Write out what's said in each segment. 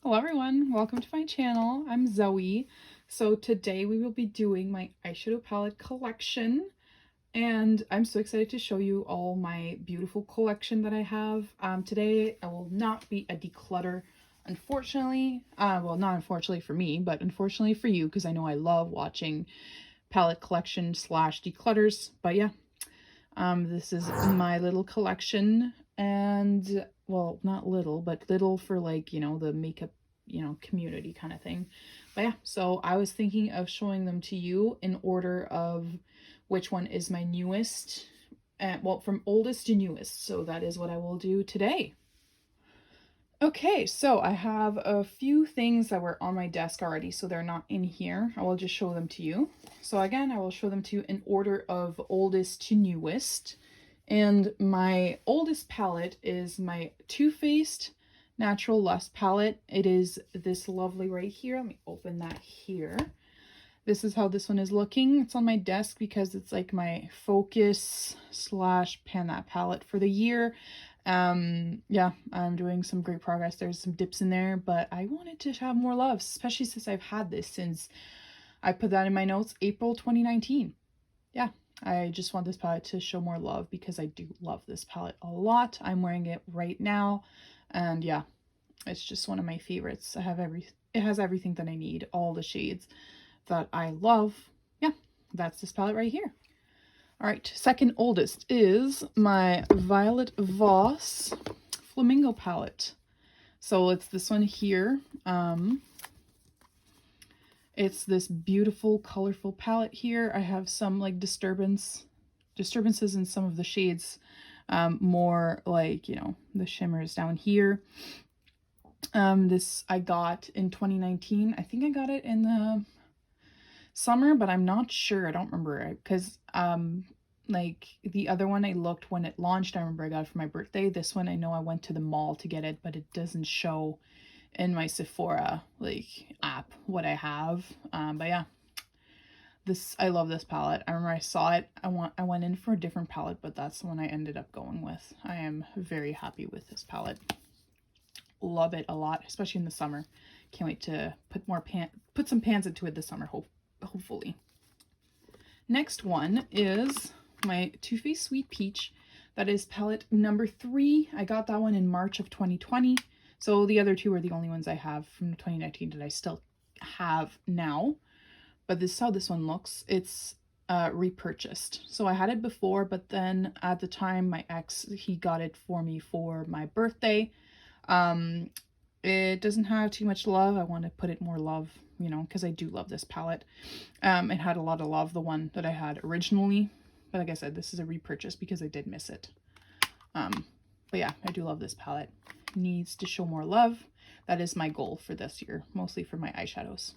Hello everyone, welcome to my channel. I'm Zoe. So today we will be doing my eyeshadow palette collection and I'm so excited to show you all my beautiful collection that I have. Today I will not be a declutter, unfortunately. Well, not unfortunately for me, but unfortunately for you because I know I love watching palette collection slash declutters. But yeah, this is my little collection and well, not little, but little for like, the makeup, community kind of thing. But yeah, so I was thinking of showing them to you in order of which one is my newest, well, from oldest to newest. So that is what I will do today. Okay, so I have a few things that were on my desk already, so they're not in here. I will just show them to you. So again, I will show them to you in order of oldest to newest. And my oldest palette is my Too Faced Natural Lust palette. It is this lovely right here. Let me open that here. This is how this one is looking. It's on my desk because it's like my focus slash pan that palette for the year. Yeah, I'm doing some great progress. There's some dips in there, but I wanted to have more love, especially since I've had this since I put that in my notes, April 2019. Yeah, I just want this palette to show more love because I do love this palette a lot. I'm wearing it right now, and yeah, it's just one of my favorites. It has everything that I need, all the shades that I love. Yeah, that's this palette right here. All right, second oldest is my Violet Voss Flamingo palette. So it's this one here. It's this beautiful, colorful palette here. I have some like disturbances in some of the shades, more like, the shimmers down here. This I got in 2019. I think I got it in the summer, but I'm not sure. I don't remember because like the other one I looked when it launched. I remember I got it for my birthday. This one I know I went to the mall to get it, but it doesn't show in my Sephora like app what I have. But yeah, I love this palette. I remember I saw it. I went in for a different palette, but that's the one I ended up going with. I am very happy with this palette. Love it a lot, especially in the summer. Can't wait to put some pans into it this summer, hopefully. Next one is my Too Faced Sweet Peach. That is palette number 3. I got that one in March of 2020. So the other two are the only ones I have from 2019 that I still have now. But this is how this one looks. It's repurchased. So I had it before, but then at the time my ex, he got it for me for my birthday. It doesn't have too much love. I want to put it more love, because I do love this palette. It had a lot of love, the one that I had originally. But like I said, this is a repurchase because I did miss it. But yeah, I do love this palette. Needs to show more love. That is my goal for this year, mostly for my eyeshadows.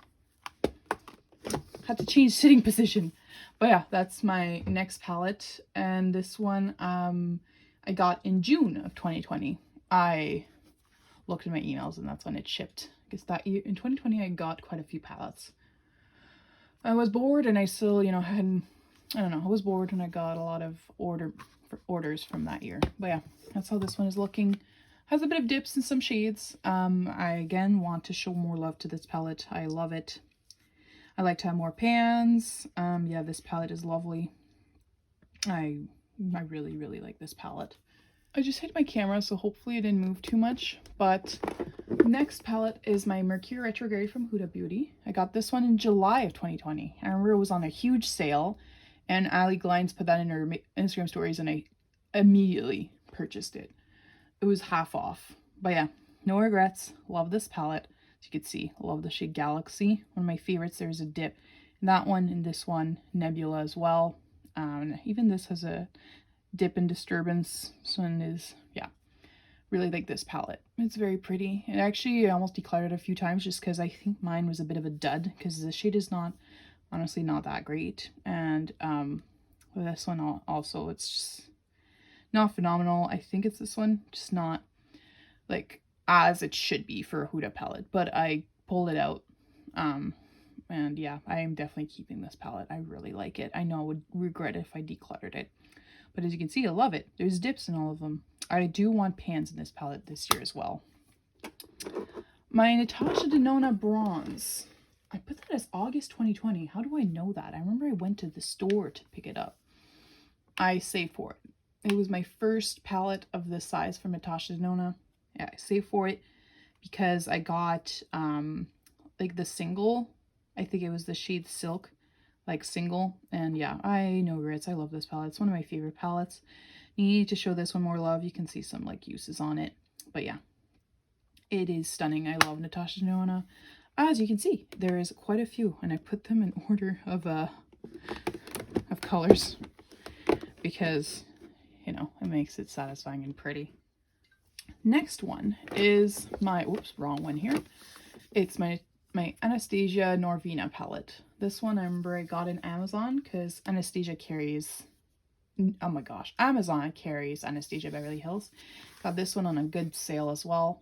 Had to change sitting position. But yeah, that's my next palette. And this one I got in June of 2020. I looked at my emails and that's when it shipped. Because that year, in 2020, I got quite a few palettes. I was bored and I still, I was bored and I got a lot of orders from that year. But yeah, that's how this one is looking. Has a bit of dips in some shades. I again want to show more love to this palette. I love it. I like to have more pans. Yeah, this palette is lovely. I really, really like this palette. I just hit my camera, so hopefully it didn't move too much. But next palette is my Mercury Retrograde from Huda Beauty. I got this one in July of 2020. I remember it was on a huge sale, and Ali Glines put that in her Instagram stories, and I immediately purchased it. It was half off. But yeah, no regrets. Love this palette. As you can see, love the shade Galaxy. One of my favorites. There's a dip in that one, and this one, Nebula as well. Even this has a dip and disturbance. This one is, yeah, really like this palette. It's very pretty. And actually, I almost decluttered it a few times just because I think mine was a bit of a dud because the shade is honestly not that great. And with this one also, it's just not phenomenal. I think it's this one, just not like as it should be for a Huda palette, but I pulled it out. And yeah, I am definitely keeping this palette. I really like it. I know I would regret it if I decluttered it. But as you can see, I love it. There's dips in all of them. I do want pans in this palette this year as well. My Natasha Denona Bronze. I put that as August 2020. How do I know that? I remember I went to the store to pick it up. I saved for it. It was my first palette of this size from Natasha Denona. Yeah, I saved for it because I got like the single. I think it was the shade Silk, like single. And yeah, I know Ritz. I love this palette. It's one of my favorite palettes. You need to show this one more love. You can see some like uses on it. But yeah, it is stunning. I love Natasha Denona. As you can see, there is quite a few, and I put them in order of colors because, you know, it makes it satisfying and pretty. Next one is my, oops, wrong one here. It's my Anastasia Norvina palette. This one I remember I got in Amazon because Anastasia carries, oh my gosh, Amazon carries Anastasia Beverly Hills. Got this one on a good sale as well.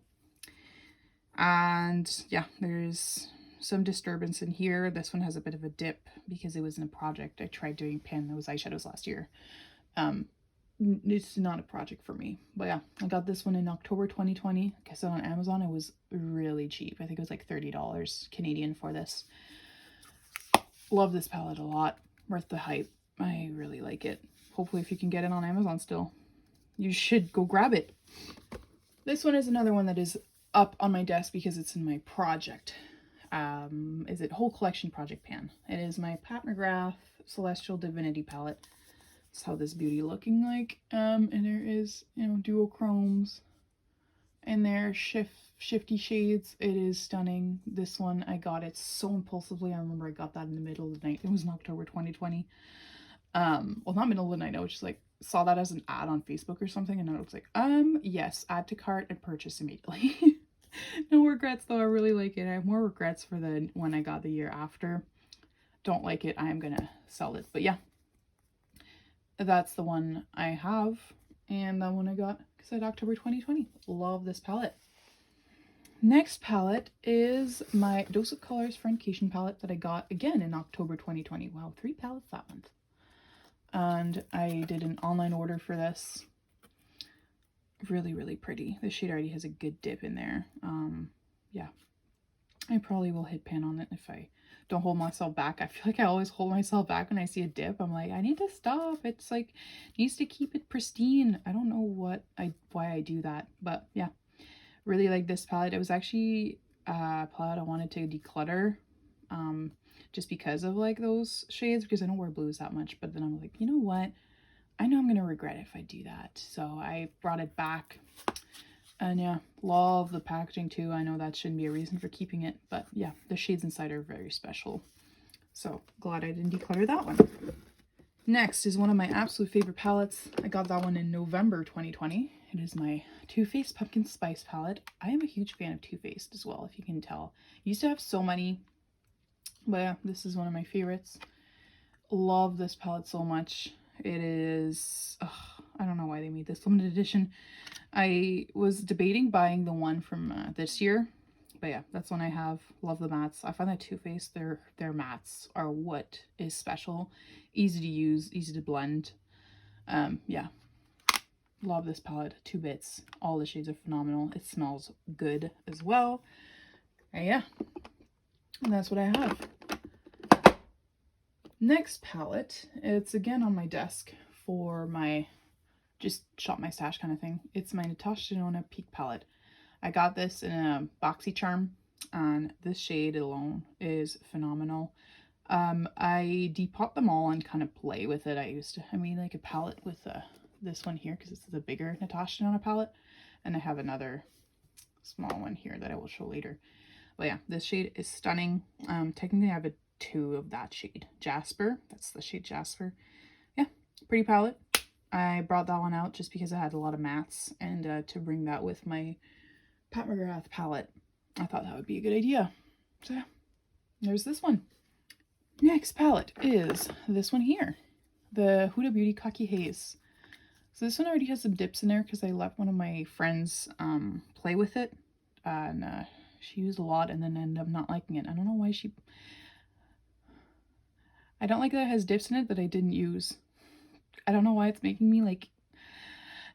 And yeah, there's some disturbance in here. This one has a bit of a dip because it was in a project. I tried doing pan those eyeshadows last year. It's not a project for me. But yeah, I got this one in October 2020. Like I said, on Amazon, it was really cheap. I think it was like $30 Canadian for this. Love this palette a lot. Worth the hype. I really like it. Hopefully if you can get it on Amazon still, you should go grab it. This one is another one that is up on my desk because it's in my project. Is it whole collection project pan. It is my Pat McGrath Celestial Divinity palette. That's how this beauty looking like. And there is, you know, duochromes and there shifty shades. It is stunning. This one I got it so impulsively. I remember I got that in the middle of the night. It was in October 2020. Well, not middle of the night. I was just like saw that as an ad on Facebook or something, and I was like, yes, add to cart and purchase immediately. No regrets though. I really like it. I have more regrets for the one I got the year after. Don't like it. I am gonna sell it. But yeah, that's the one I have, and that one I got because October 2020. Love this palette. Next palette is my Dose of Colors Friendcation palette that I got again in October 2020. Wow, 3 palettes that month. And I did an online order for this. Really, really pretty. The shade already has a good dip in there. Yeah, I probably will hit pan on it if I don't hold myself back. I feel like I always hold myself back when I see a dip. I'm like, I need to stop. It's like, needs to keep it pristine. I don't know why I do that, but yeah, really like this palette. It was actually a palette I wanted to declutter, just because of like those shades, because I don't wear blues that much. But then I'm like, you know what? I know I'm gonna regret it if I do that. So I brought it back. And yeah, love the packaging too. I know that shouldn't be a reason for keeping it, but yeah, the shades inside are very special. So glad I didn't declutter that one. Next is one of my absolute favorite palettes. I got that one in November 2020. It is my Too Faced Pumpkin Spice palette. I am a huge fan of Too Faced as well, if you can tell. I used to have so many, but yeah, this is one of my favorites. Love this palette so much. It is, I don't know why they made this limited edition. I was debating buying the one from this year, but yeah, that's one I have. Love the mattes. I find that Too Faced, their mattes are what is special. Easy to use, easy to blend. Yeah, love this palette. 2 bits. All the shades are phenomenal. It smells good as well. And yeah, and that's what I have. Next palette, it's again on my desk for my just shop my stash kind of thing. It's my Natasha Denona Peak palette. I got this in a BoxyCharm, and this shade alone is phenomenal. I depot them all and kind of play with it. I made like a palette with this one here because it's the bigger Natasha Denona palette, and I have another small one here that I will show later. But yeah, this shade is stunning. Technically I have a 2 of that shade. Jasper, that's the shade Jasper. Yeah, pretty palette. I brought that one out just because I had a lot of mattes, and to bring that with my Pat McGrath palette, I thought that would be a good idea. So yeah, there's this one. Next palette is this one here, the Huda Beauty Cocky Haze. So this one already has some dips in there because I let one of my friends play with it, and she used a lot and then ended up not liking it. I don't know why I don't like that it has dips in it that I didn't use. I don't know why it's making me like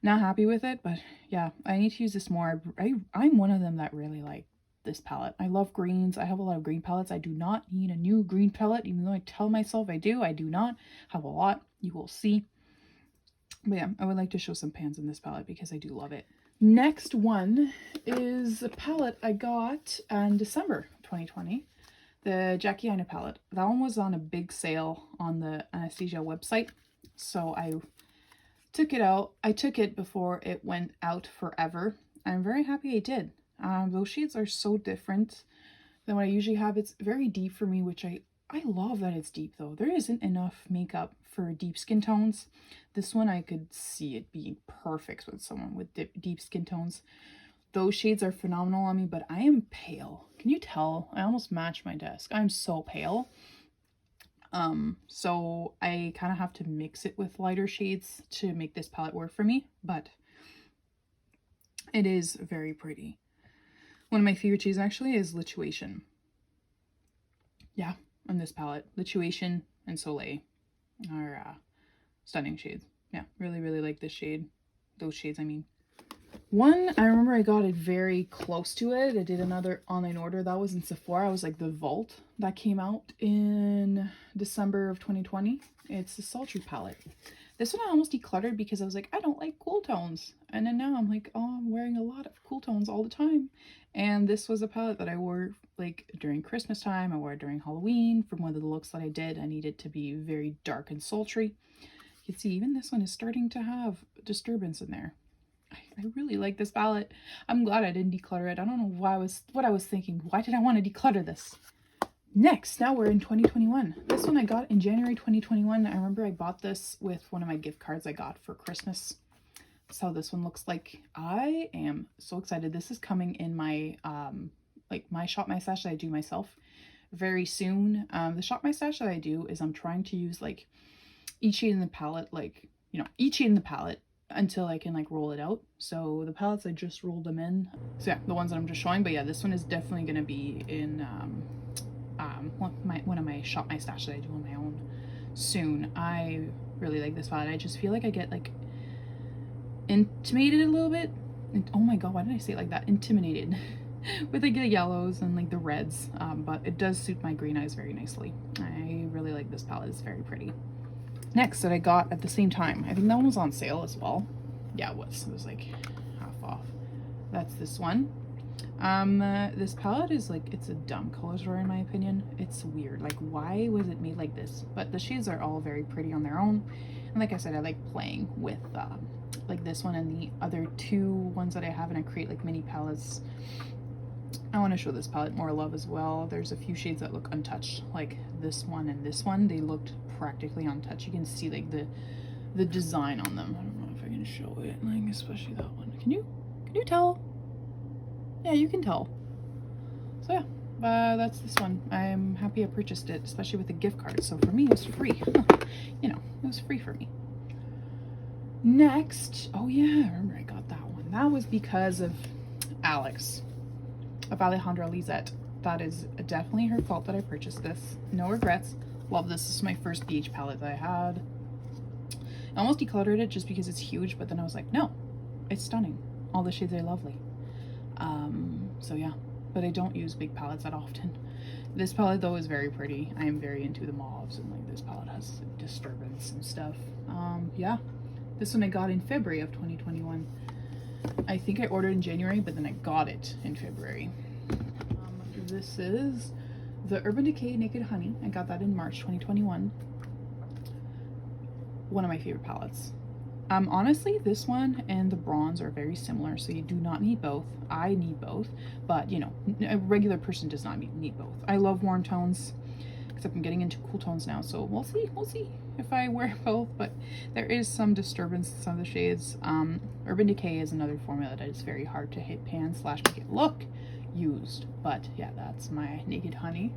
not happy with it, but yeah, I need to use this more. I'm one of them that really like this palette. I love greens. I have a lot of green palettes. I do not need a new green palette, even though I tell myself I do. I do not have a lot. You will see. But yeah, I would like to show some pans in this palette because I do love it. Next one is a palette I got in December 2020. The Jackie Aina palette. That one was on a big sale on the Anastasia website. So I took it out. I took it before it went out forever. I'm very happy I did. Those shades are so different than what I usually have. It's very deep for me, which I love that it's deep though. There isn't enough makeup for deep skin tones. This one I could see it being perfect with someone with deep skin tones. Those shades are phenomenal on me, but I am pale. Can you tell? I almost match my desk. I'm so pale. So I kind of have to mix it with lighter shades to make this palette work for me, but it is very pretty. One of my favorite shades actually is Lituation. Yeah, on this palette. Lituation and Soleil are stunning shades. Yeah, really, really like this shade. Those shades, I mean. One, I remember I got it very close to it. I did another online order. That was in Sephora. I was like the Vault that came out in December of 2020. It's the Sultry palette. This one I almost decluttered because I was like, I don't like cool tones. And then now I'm like, oh, I'm wearing a lot of cool tones all the time. And this was a palette that I wore like during Christmas time. I wore it during Halloween. For one of the looks that I did, I needed to be very dark and sultry. You can see even this one is starting to have disturbance in there. I really like this palette. I'm glad I didn't declutter it. I don't know what I was thinking. Why did I want to declutter this? Next, now we're in 2021. This one I got in January 2021. I remember I bought this with one of my gift cards I got for Christmas. That's how this one looks like. I am so excited. This is coming in my like my Shop My Stash that I do myself very soon. The Shop My Stash that I do is I'm trying to use like each shade in the palette, like, you know, each shade in the palette until I can like roll it out. So the palettes, I just rolled them in. So yeah, the ones that I'm just showing. But yeah, this one is definitely going to be in one of my Shop My Stash that I do on my own soon. I really like this palette. I just feel like I get like intimidated a little bit. Oh my god, why did I say it like that? Intimidated with like the yellows and like the reds. But it does suit my green eyes very nicely. I really like this palette. It's very pretty. Next that I got at the same time, I think that one was on sale as well. Yeah, it was like half off. That's this one. This palette is like, it's a dumb color story in my opinion. It's weird, like why was it made like this? But the shades are all very pretty on their own, and like I said, I like playing with like this one and the other two ones that I have, and I create like mini palettes. I want to show this palette more love as well. There's a few shades that look untouched, like this one and this one. They looked practically untouched. You can see like the design on them. I don't know if I can show it, like especially that one. Can you tell? Yeah, you can tell. So yeah, that's this one. I'm happy I purchased it, especially with a gift card. So for me, it was free. You know, it was free for me. Next, oh yeah, I remember I got that one. That was because of Alex. Of Alejandra Lizette. That is definitely her fault that I purchased this. No regrets. Love this. This is my first BH palette that I had. I almost decluttered it just because it's huge, but then I was like, no, it's stunning. All the shades are lovely. So yeah, but I don't use big palettes that often. This palette though is very pretty. I am very into the mauves, and like this palette has disturbance and stuff. Yeah, this one I got in February of 2021. I think I ordered in January, but then I got it in February. This is the Urban Decay Naked Honey. I got that in March 2021. One of my favorite palettes. Honestly, this one and the bronze are very similar, so you do not need both. I need both, but you know, a regular person does not need both. I love warm tones, except I'm getting into cool tones now, so we'll see if I wear both, but there is some disturbance in some of the shades. Urban Decay is another formula that is very hard to hit pan / make it look used, but yeah, that's my Naked Honey.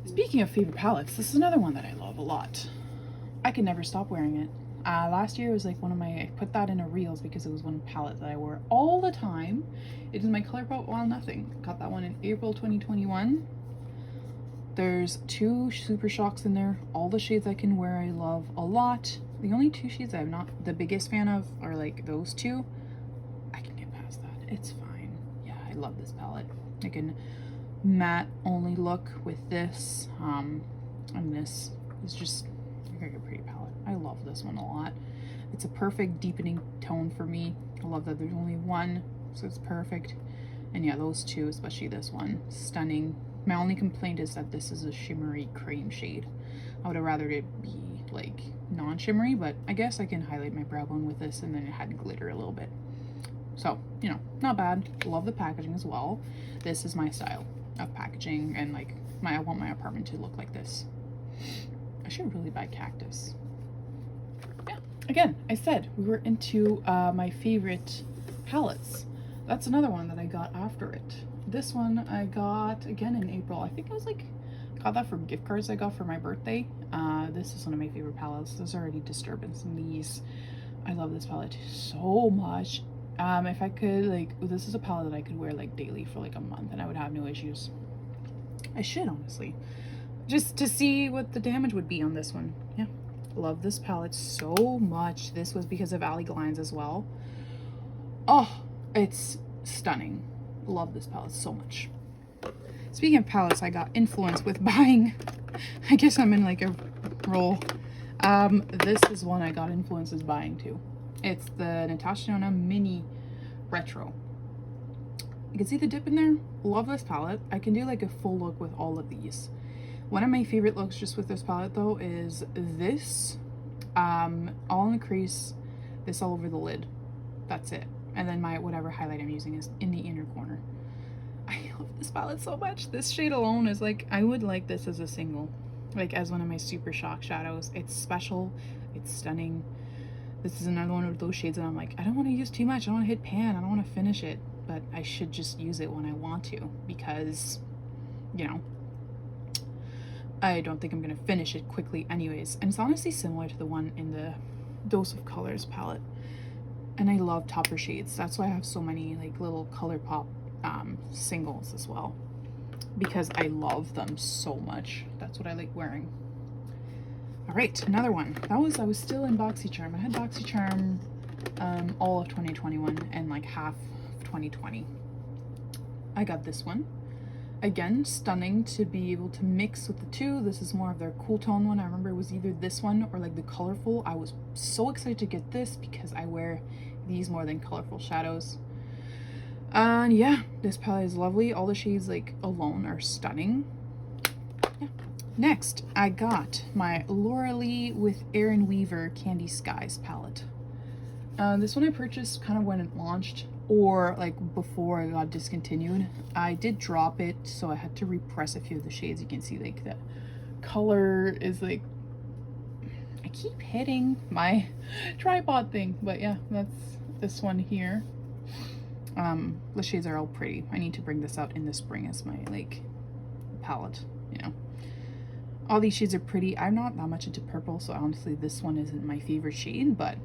Speaking of favorite palettes, this is another one that I love a lot. I can never stop wearing it. Last year it was like I put that in a reels because it was one palette that I wore all the time. It is my ColourPop While Nothing. Got that one in April 2021. There's 2 Super Shocks in there. All the shades I can wear I love a lot. The only 2 shades I'm not the biggest fan of are like those 2. I can get past that. It's fine. Yeah, I love this palette. like a matte only look with this. And this is just like a pretty palette. I love this one a lot. It's a perfect deepening tone for me. I love that there's only one, so it's perfect. And yeah, those two, especially this one, stunning. My only complaint is that this is a shimmery cream shade. I would have rather it be like non-shimmery, but I guess I can highlight my brow bone with this, and then it had glitter a little bit. So, you know, not bad. Love the packaging as well. This is my style of packaging, and like I want my apartment to look like this. I should really buy cactus. Yeah, again, I said we were into my favorite palettes. That's another one that I got after it. This one I got again in April. I think I was like, got that for gift cards I got for my birthday. This is one of my favorite palettes. There's already Disturbance in these. I love this palette so much. If I could, like, this is a palette that I could wear like daily for like a month and I would have no issues. I should, honestly, just to see what the damage would be on this one. Yeah, love this palette so much. This was because of Ali Glines as well. Oh, it's stunning. Love this palette so much. Speaking of palettes, I got influenced with buying. I guess I'm in like a roll. This is one I got influenced with buying too. It's the Natasha Denona Mini Retro. You can see the dip in there. Love this palette. I can do like a full look with all of these. One of my favorite looks just with this palette though is this. All in the crease, this all over the lid. That's it. And then my whatever highlight I'm using is in the inner corner. I love this palette so much. This shade alone is like, I would like this as a single, like as one of my super shock shadows. It's special, it's stunning. This is another one of those shades that I'm like, I don't want to use too much. I don't want to hit pan. I don't want to finish it, but I should just use it when I want to, because, you know, I don't think I'm going to finish it quickly anyways. And it's honestly similar to the one in the Dose of Colors palette. And I love topper shades. That's why I have so many like little ColourPop singles as well, because I love them so much. That's what I like wearing. All right, another one. I was still in BoxyCharm. I had BoxyCharm all of 2021 and like half of 2020. I got this one. Again, stunning to be able to mix with the two. This is more of their cool tone one. I remember it was either this one or like the colorful. I was so excited to get this because I wear these more than colorful shadows. And yeah, this palette is lovely. All the shades like alone are stunning. Yeah. Next, I got my Laura Lee with Erin Weaver Candy Skies palette. This one I purchased kind of when it launched, or like before it got discontinued. I did drop it, so I had to repress a few of the shades. You can see like the color is like, I keep hitting my tripod thing, but yeah, that's this one here. The shades are all pretty. I need to bring this out in the spring as my like palette, you know. All these shades are pretty. I'm not that much into purple, so honestly this one isn't my favorite shade, but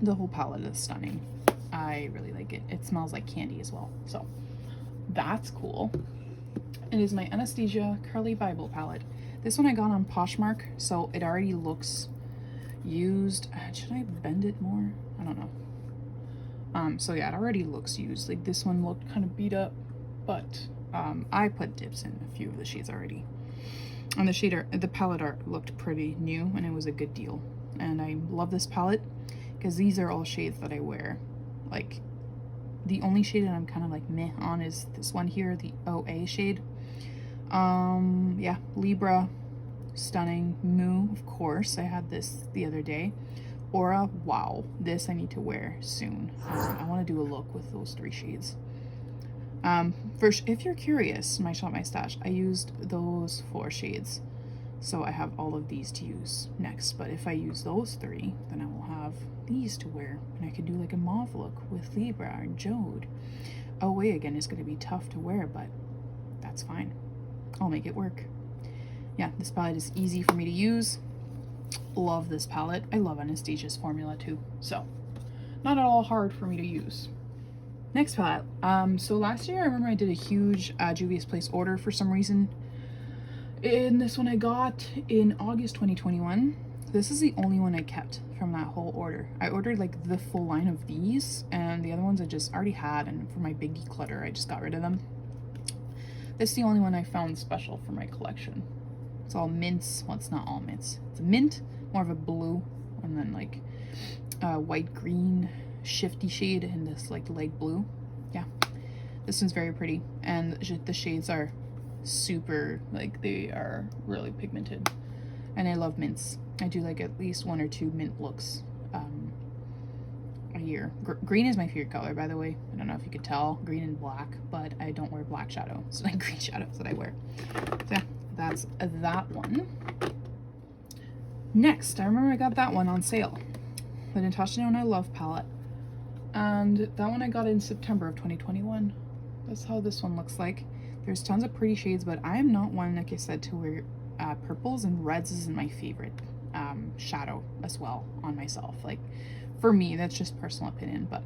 the whole palette is stunning. I really like it. It smells like candy as well, so that's cool. It is my Anastasia Curly Bible palette. This one I got on Poshmark, so it already looks used. Should I bend it more? I don't know. So yeah, it already looks used. Like this one looked kind of beat up, but I put dips in a few of the shades already. And the shade art, the palette art looked pretty new, and it was a good deal. And I love this palette because these are all shades that I wear. Like the only shade that I'm kind of like meh on is this one here, the OA shade. Yeah, Libra, stunning. Moo, of course. I had this the other day. Aura, wow, this I need to wear soon. I want to do a look with those three shades. First, if you're curious, my Shop My Stash, I used those 4 shades, so I have all of these to use next. But if I use those 3, then I will have these to wear, and I can do like a mauve look with Libra or Jode. OA again is going to be tough to wear, but that's fine. I'll make it work. Yeah, this palette is easy for me to use. Love this palette. I love Anastasia's formula too, so not at all hard for me to use. Next palette. So last year I remember I did a huge Juvia's Place order for some reason. And this one I got in August 2021. This is the only one I kept from that whole order. I ordered like the full line of these, and the other ones I just already had, and for my big declutter I just got rid of them. It's the only one I found special for my collection. It's all mints. Well, it's not all mints. It's a mint, more of a blue, and then like white green shifty shade and this like light blue. Yeah, this one's very pretty, and the shades are super, like, they are really pigmented, and I love mints. I do like at least 1 or 2 mint looks a year. Green is my favorite color, by the way. I don't know if you could tell, green and black, but I don't wear black shadow. It's like green shadows that I wear. So yeah, that's that one. Next, I remember I got that one on sale, the Natasha Denona Love palette, and that one I got in September of 2021. That's how this one looks like. There's tons of pretty shades, but I am not one, like I said, to wear purples, and reds isn't my favorite shadow as well on myself. Like, for me, that's just personal opinion, but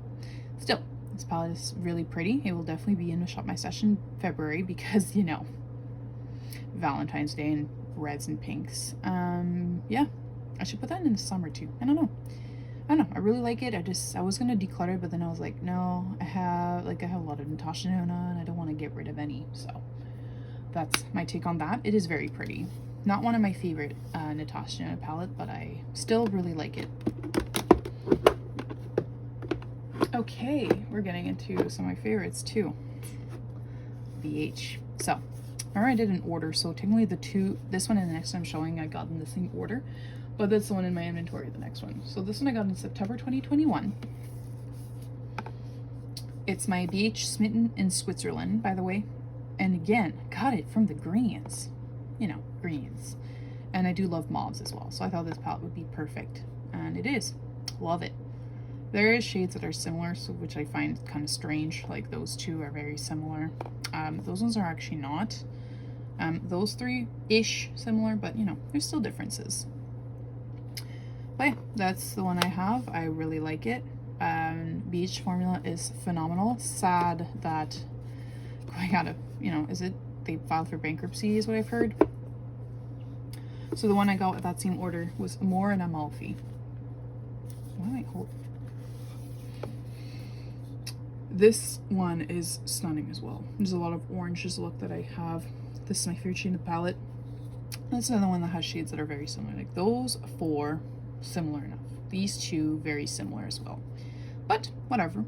still, this palette is really pretty. It will definitely be in the Shop My Stash in February because, you know, Valentine's Day and reds and pinks. Yeah, I should put that in the summer too. I don't know. I really like it. I was gonna declutter it, but then I was like, no, I have a lot of Natasha Denona and I don't want to get rid of any. So that's my take on that. It is very pretty. Not one of my favorite Natasha Denona palette, but I still really like it. Okay, we're getting into some of my favorites too. BH. So, remember I did an order, so technically this one and the next one I'm showing, I got in the same order, but that's the one in my inventory, the next one. So this one I got in September 2021. It's my BH Smitten in Switzerland, by the way. And again, got it from the greens. You know, greens. And I do love mauves as well, so I thought this palette would be perfect. And it is. Love it. There is shades that are similar, so which I find kind of strange. Like those two are very similar. Those ones are actually not. Those three-ish similar, but you know, there's still differences. But yeah, that's the one I have. I really like it. BH formula is phenomenal. Sad that going out of, you know, they filed for bankruptcy is what I've heard. So the one I got with that same order was Amore and Amalfi. Why am I holding? This one is stunning as well. There's a lot of oranges look that I have. This is my favorite shade in the palette. That's another one that has shades that are very similar. Like those 4, similar enough. These 2, very similar as well. But whatever.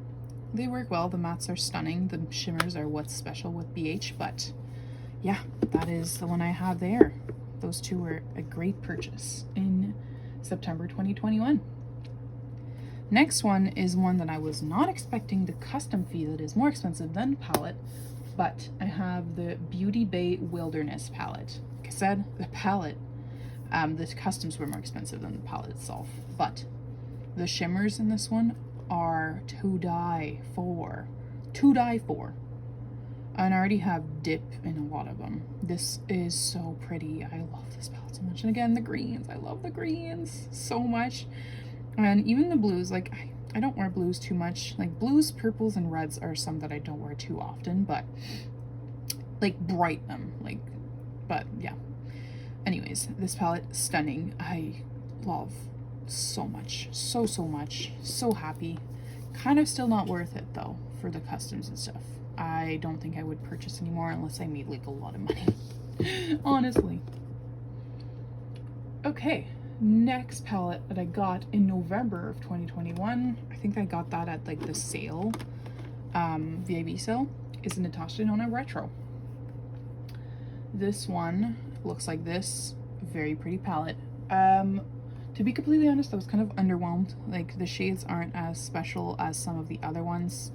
They work well. The mattes are stunning. The shimmers are what's special with BH. But yeah, that is the one I have there. Those 2 were a great purchase in September 2021. Next one is one that I was not expecting the custom fee that is more expensive than the palette, but I have the Beauty Bay Wilderness palette. Like I said, the palette, the customs were more expensive than the palette itself, but the shimmers in this one are to die for. To die for. And I already have dip in a lot of them. This is so pretty. I love this palette so much. And again, the greens. I love the greens so much. And even the blues, like, I don't wear blues too much. Like, blues, purples, and reds are some that I don't wear too often, but, like, bright them. Like, but, yeah. Anyways, this palette, stunning. I love so much. So much. So happy. Kind of still not worth it, though, for the customs and stuff. I don't think I would purchase anymore unless I made, like, a lot of money. Honestly. Okay. Next palette that I got in November of 2021, I think I got that at like the sale, VIB sale, is a Natasha Denona Retro. This one looks like this. Very pretty palette. To be completely honest, I was kind of underwhelmed. Like, the shades aren't as special as some of the other ones.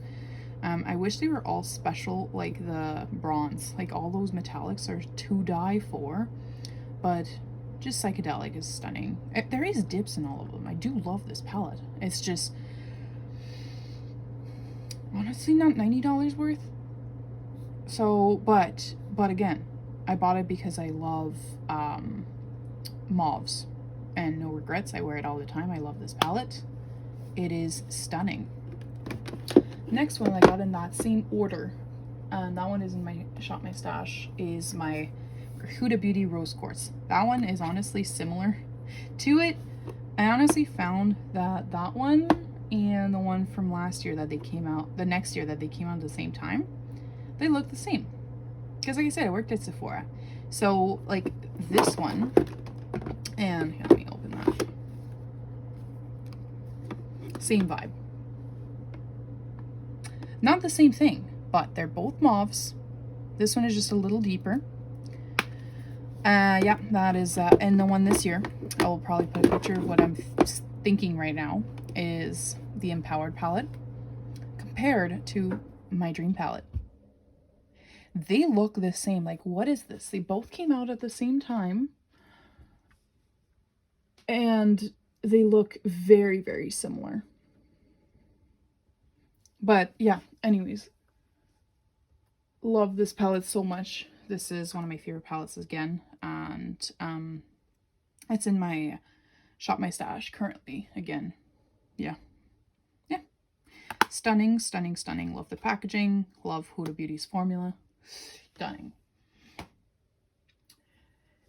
I wish they were all special, like the bronze. Like, all those metallics are to die for, but just psychedelic is stunning. There is dips in all of them. I do love this palette. It's just honestly not $90 worth. So, but again, I bought it because I love mauves, and no regrets. I wear it all the time. I love this palette. It is stunning. Next one I got in that same order, and that one is in my Shop My Stash, is my Huda Beauty Rose Quartz. That one is honestly similar to it. I honestly found that that one and the one from last year that they came out, the next year that they came out at the same time, they look the same. Because like I said, I worked at Sephora. So like this one, and here, let me open that. Same vibe. Not the same thing, but they're both mauves. This one is just a little deeper. Yeah, that is, and the one this year, I will probably put a picture of what I'm thinking right now, is the Empowered palette compared to my Dream palette. They look the same. Like, what is this? They both came out at the same time. And they look very, very similar. But yeah, anyways. Love this palette so much. This is one of my favorite palettes again. And it's in my Shop My Stash currently again. Yeah. Yeah. Stunning, stunning, stunning. Love the packaging. Love Huda Beauty's formula. Stunning.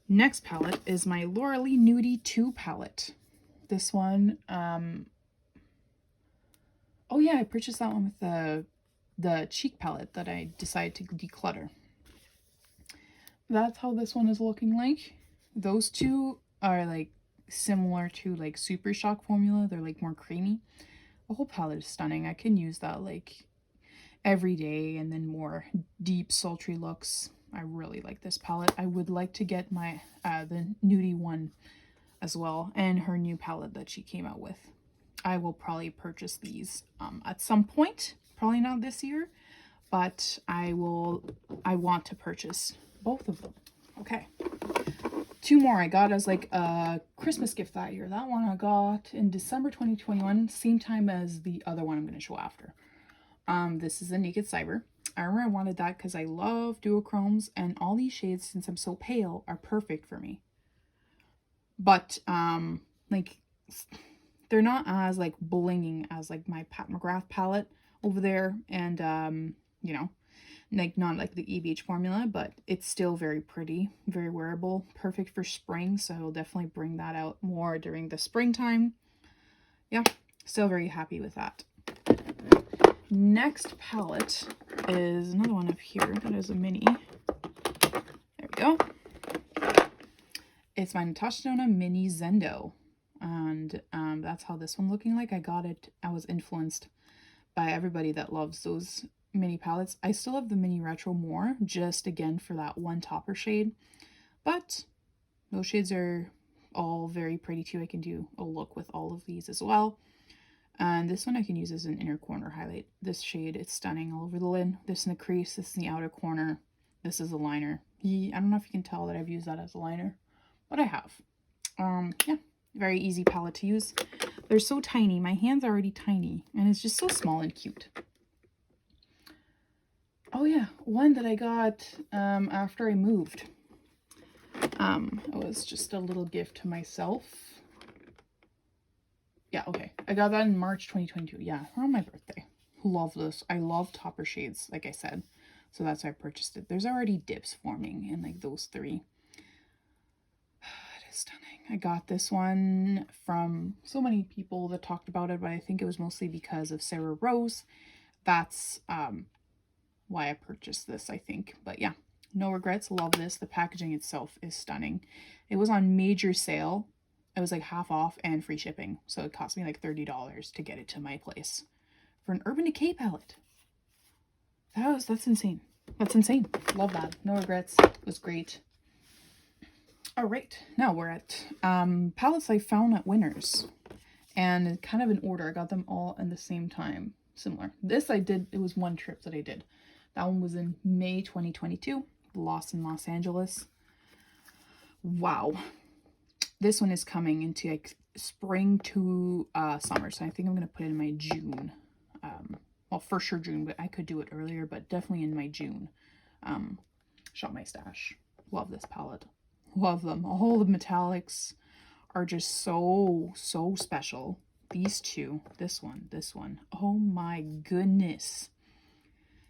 Next palette is my Laura Lee Nudie 2 palette. This one, oh yeah, I purchased that one with the cheek palette that I decided to declutter. That's how this one is looking like. Those two are like similar to like Super Shock formula. They're like more creamy. The whole palette is stunning. I can use that like every day, and then more deep sultry looks. I really like this palette. I would like to get my the Nudie one as well, and her new palette that she came out with. I will probably purchase these at some point, probably not this year, but I want to purchase both of them. Okay, 2 more I got as like a Christmas gift that year. That one I got in December 2021, same time as the other one I'm going to show after. This is a Naked Cyber. I remember I wanted that because I love duochromes, and all these shades, since I'm so pale, are perfect for me. But like they're not as like blinging as like my Pat McGrath palette over there, and you know, like not like the EBH formula, but it's still very pretty, very wearable, perfect for spring. So I will definitely bring that out more during the springtime. Yeah, still very happy with that. Next palette is another one up here that is a mini. There we go. It's my Natasha Denona Mini Zendo. And that's how this one looking like. I got it. I was influenced by everybody that loves those mini palettes. I still have the mini retro more, just again for that one topper shade. But those shades are all very pretty too. I can do a look with all of these as well. And this one I can use as an inner corner highlight. This shade, it's stunning all over the lid. This in the crease, this in the outer corner. This is a liner. I don't know if you can tell that I've used that as a liner, but I have. Yeah, very easy palette to use. They're so tiny. My hand's already tiny, and it's just so small and cute. Oh yeah, one that I got after I moved. It was just a little gift to myself. Yeah, okay. I got that in March 2022. Yeah, around my birthday. Love this. I love topper shades, like I said. So that's why I purchased it. There's already dips forming in like those 3. It is stunning. I got this one from so many people that talked about it, but I think it was mostly because of Sarah Rose. That's why I purchased this, I think. But yeah, no regrets. Love this. The packaging itself is stunning. It was on major sale. It was like half off and free shipping. So it cost me like $30 to get it to my place for an Urban Decay palette. That's insane. That's insane. Love that. No regrets. It was great. All right, now we're at palettes I found at Winners, and kind of in order. I got them all at the same time, similar. This I did, it was one trip that I did. That one was in May 2022, Lost in Los Angeles. Wow. This one is coming into like spring to summer, so I think I'm going to put it in my June. Well, for sure June, but I could do it earlier, but definitely in my June. Shop My Stash. Love this palette. Love them. All the metallics are just so special. These two, this one. Oh my goodness.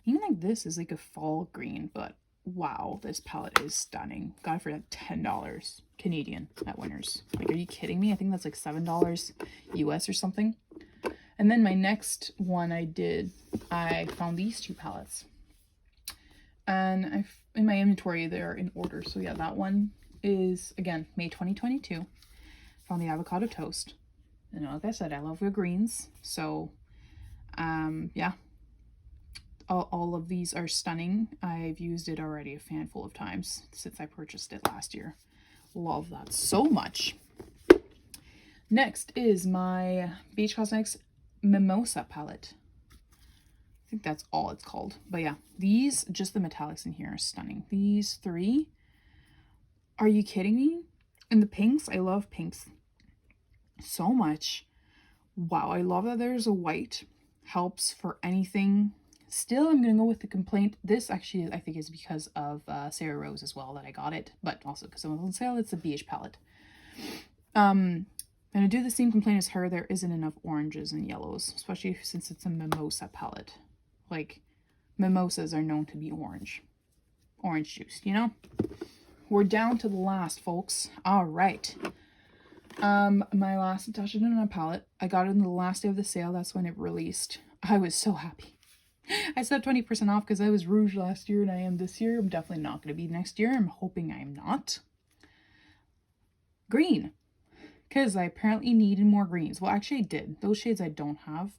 Even like this is like a fall green, but wow, this palette is stunning. Got it for like $10 Canadian at Winners. Like, are you kidding me? I think that's like $7 US or something. And then my next one I found these 2 palettes. And in my inventory, they're in order. So yeah, that one is, again, May 2022 from the avocado toast. And like I said, I love your greens. So yeah, all of these are stunning. I've used it already a handful of times since I purchased it last year. Love that so much. Next is my Beach Cosmetics Mimosa palette. I think that's all it's called. But yeah, these, just the metallics in here are stunning. These three, are you kidding me? And the pinks, I love pinks so much. Wow, I love that there's a white. Helps for anything. Still, I'm going to go with the complaint. This actually, I think, is because of Sarah Rose as well that I got it. But also because it was on sale, it's a BH palette. I'm going to do the same complaint as her. There isn't enough oranges and yellows, especially since it's a mimosa palette. Like, mimosas are known to be orange juice, you know? We're down to the last, folks. All right. My last Natasha Denona palette, I got it on the last day of the sale. That's when it released. I was so happy. I said 20% off because I was rouge last year and I am this year. I'm definitely not going to be next year. I'm hoping I'm not. Green. Because I apparently needed more greens. Well, actually I did. Those shades I don't have.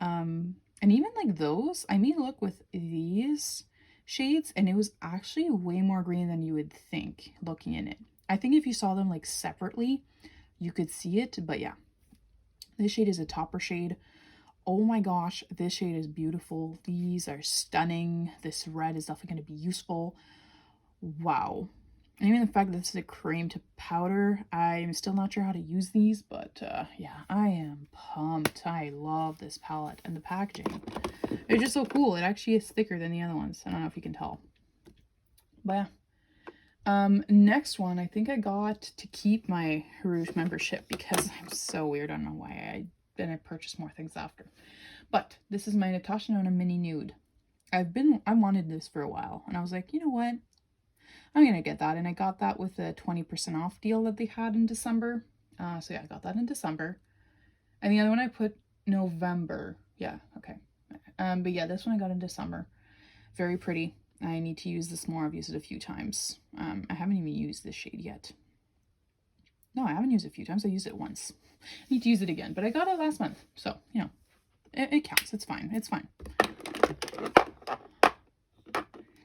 And even like those, I made a look with these shades and it was actually way more green than you would think looking in it. I think if you saw them like separately, you could see it, but yeah. This shade is a topper shade. Oh my gosh, this shade is beautiful. These are stunning. This red is definitely going to be useful. Wow. And even the fact that this is a cream to powder, I'm still not sure how to use these, but yeah, I am pumped. I love this palette and the packaging. It's just so cool. It actually is thicker than the other ones. I don't know if you can tell. But yeah. Next one, I think I got to keep my Rouge membership because I'm so weird. I don't know why I purchased more things after. But this is my Natasha Denona Mini Nude. I wanted this for a while and I was like, you know what? I'm gonna get that. And I got that with a 20% off deal that they had in December. So yeah, I got that in December. And the other one I put November. Yeah, okay. But yeah, this one I got in December. Very pretty. I need to use this more. I've used it a few times. I haven't even used this shade yet. No, I haven't used it a few times. I used it once. I need to use it again, but I got it last month. So, you know, it counts. It's fine. It's fine.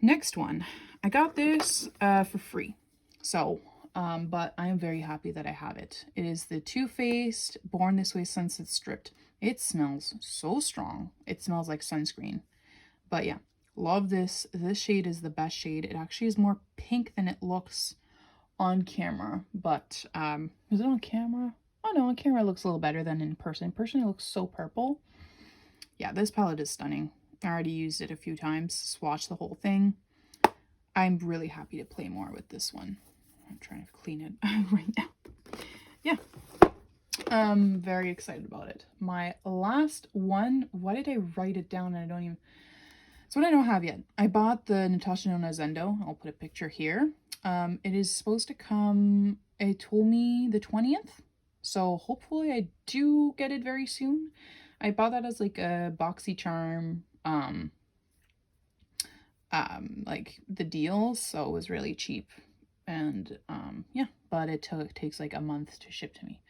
Next one. I got this for free. So, but I am very happy that I have it. It is the Too Faced Born This Way Sunset Stripped. It smells so strong. It smells like sunscreen. But yeah, love this. This shade is the best shade. It actually is more pink than it looks on camera. But is it on camera? Oh no, on camera it looks a little better than in person. In person it looks so purple. Yeah, this palette is stunning. I already used it a few times, swatched the whole thing. I'm really happy to play more with this one. I'm trying to clean it right now. Yeah. Very excited about it. My last one, why did I write it down and I don't even... It's what I don't have yet. I bought the Natasha Denona Zendo. I'll put a picture here. It is supposed to come, it told me the 20th. So hopefully I do get it very soon. I bought that as like a BoxyCharm, like the deals. So it was really cheap. And yeah, but it takes like a month to ship to me.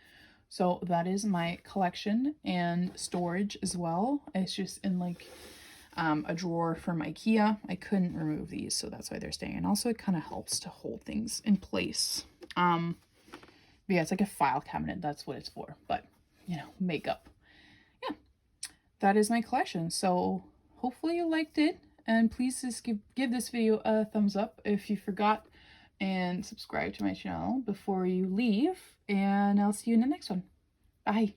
So that is my collection and storage as well. It's just in like a drawer from IKEA. I couldn't remove these, so that's why they're staying. And also it kind of helps to hold things in place. But yeah, it's like a file cabinet. That's what it's for. But, you know, makeup. Yeah, that is my collection. So hopefully you liked it. And please just give this video a thumbs up if you forgot. And subscribe to my channel before you leave. And I'll see you in the next one. Bye.